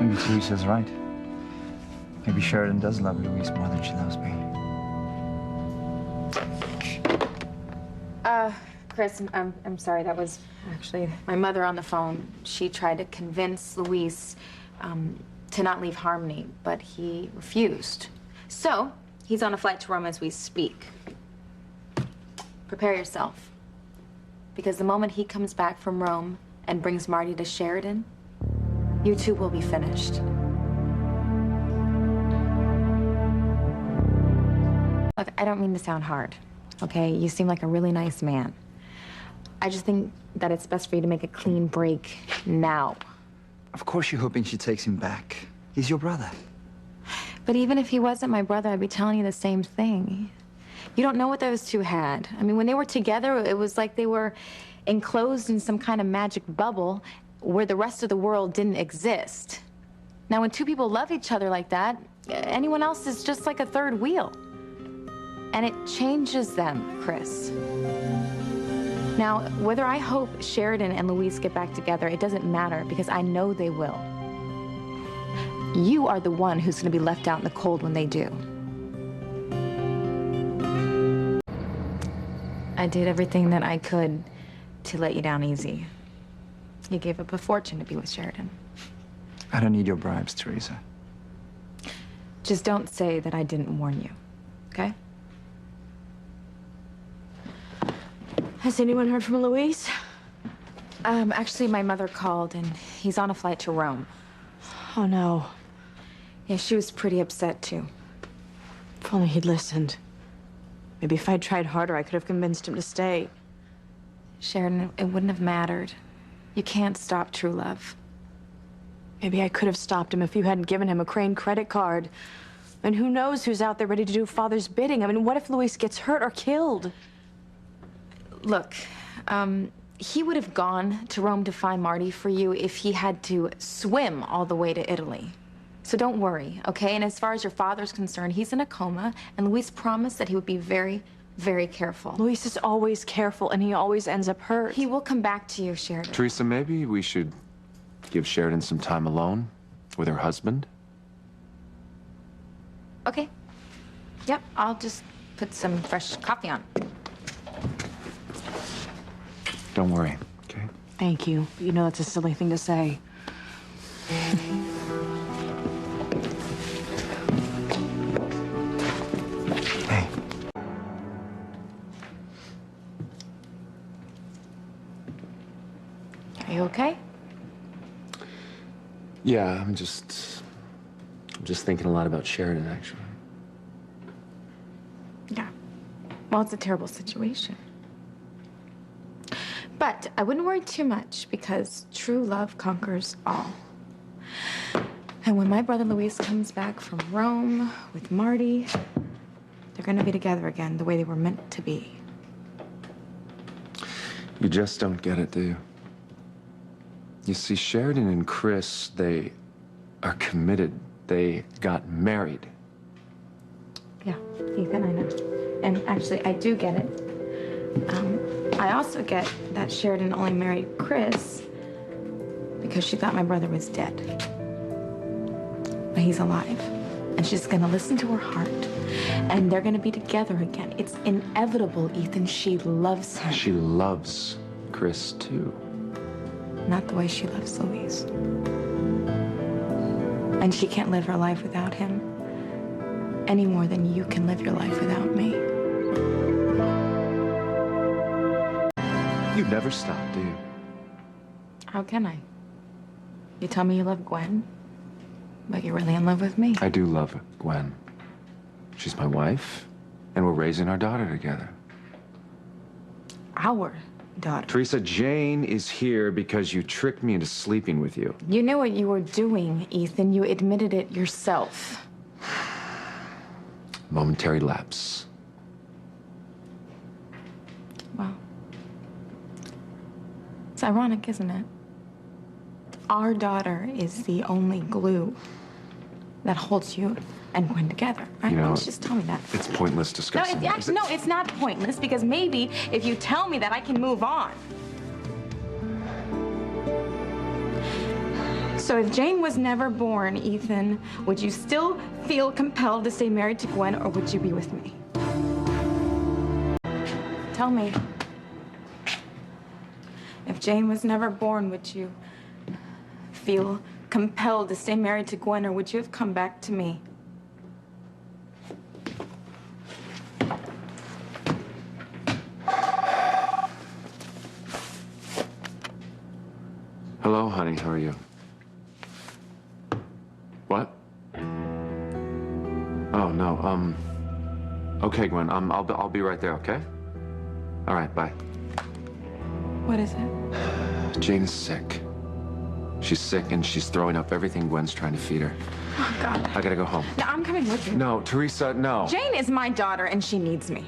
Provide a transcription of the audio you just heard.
Maybe Theresa's right. Maybe Sheridan does love Louise more than she loves me. Chris, I'm sorry. That was actually my mother on the phone. She tried to convince Luis to not leave Harmony, but he refused. So, he's on a flight to Rome as we speak. Prepare yourself. Because the moment he comes back from Rome and brings Marty to Sheridan, you two will be finished. Look, I don't mean to sound hard, okay? You seem like a really nice man. I just think that it's best for you to make a clean break now. Of course you're hoping she takes him back. He's your brother. But even if he wasn't my brother, I'd be telling you the same thing. You don't know what those two had. I mean, when they were together, it was like they were enclosed in some kind of magic bubble where the rest of the world didn't exist. Now, when two people love each other like that, anyone else is just like a third wheel. And it changes them, Chris. Now, whether I hope Sheridan and Louise get back together, it doesn't matter because I know they will. You are the one who's going to be left out in the cold when they do. I did everything that I could to let you down easy. You gave up a fortune to be with Sheridan. I don't need your bribes, Theresa. Just don't say that I didn't warn you, okay? Has anyone heard from Luis? Actually, my mother called, and he's on a flight to Rome. Oh, no. Yeah, she was pretty upset, too. If only he'd listened. Maybe if I'd tried harder, I could have convinced him to stay. Sheridan, it wouldn't have mattered. You can't stop true love. Maybe I could have stopped him if you hadn't given him a Crane credit card. And who knows who's out there ready to do Father's bidding? I mean, what if Luis gets hurt or killed? Look, he would have gone to Rome to find Marty for you if he had to swim all the way to Italy. So don't worry, okay? And as far as your father's concerned, he's in a coma, and Luis promised that he would be very, very careful. Luis is always careful, and he always ends up hurt. He will come back to you, Sheridan. Theresa, maybe we should give Sheridan some time alone with her husband? Okay. Yep, I'll just put some fresh coffee on. Don't worry, okay? Thank you. You know that's a silly thing to say. Hey. Are you okay? Yeah, I'm just thinking a lot about Sheridan, actually. Yeah. Well, it's a terrible situation. But I wouldn't worry too much because true love conquers all. And when my brother Luis comes back from Rome with Marty, they're gonna be together again the way they were meant to be. You just don't get it, do you? You see, Sheridan and Chris, they are committed. They got married. Yeah, Ethan, I know. And actually, I do get it. I also get that Sheridan only married Chris because she thought my brother was dead. But he's alive. And she's gonna listen to her heart. And they're gonna be together again. It's inevitable, Ethan. She loves him. She loves Chris, too. Not the way she loves Louise. And she can't live her life without him any more than you can live your life without me. You never stop, do you? How can I? You tell me you love Gwen, but you're really in love with me. I do love Gwen. She's my wife, and we're raising our daughter together. Our daughter. Theresa, Jane is here because you tricked me into sleeping with you. You knew what you were doing, Ethan. You admitted it yourself. Momentary lapse. Well, it's ironic, isn't it? Our daughter is the only glue that holds you and Gwen together, right? You know, Why don't you just tell me that? It's pointless discussing that. No, it's not pointless because maybe if you tell me that, I can move on. So if Jane was never born, Ethan, would you still feel compelled to stay married to Gwen, or would you be with me? Tell me. If Jane was never born, would you feel compelled to stay married to Gwen, or would you have come back to me? Hello, honey. How are you? What? Oh, no. Okay, Gwen. I'll be right there, okay? All right, bye. What is it? Jane is sick. She's sick and she's throwing up everything Gwen's trying to feed her. Oh, God. I gotta go home. No, I'm coming with you. No, Theresa, no. Jane is my daughter, and she needs me.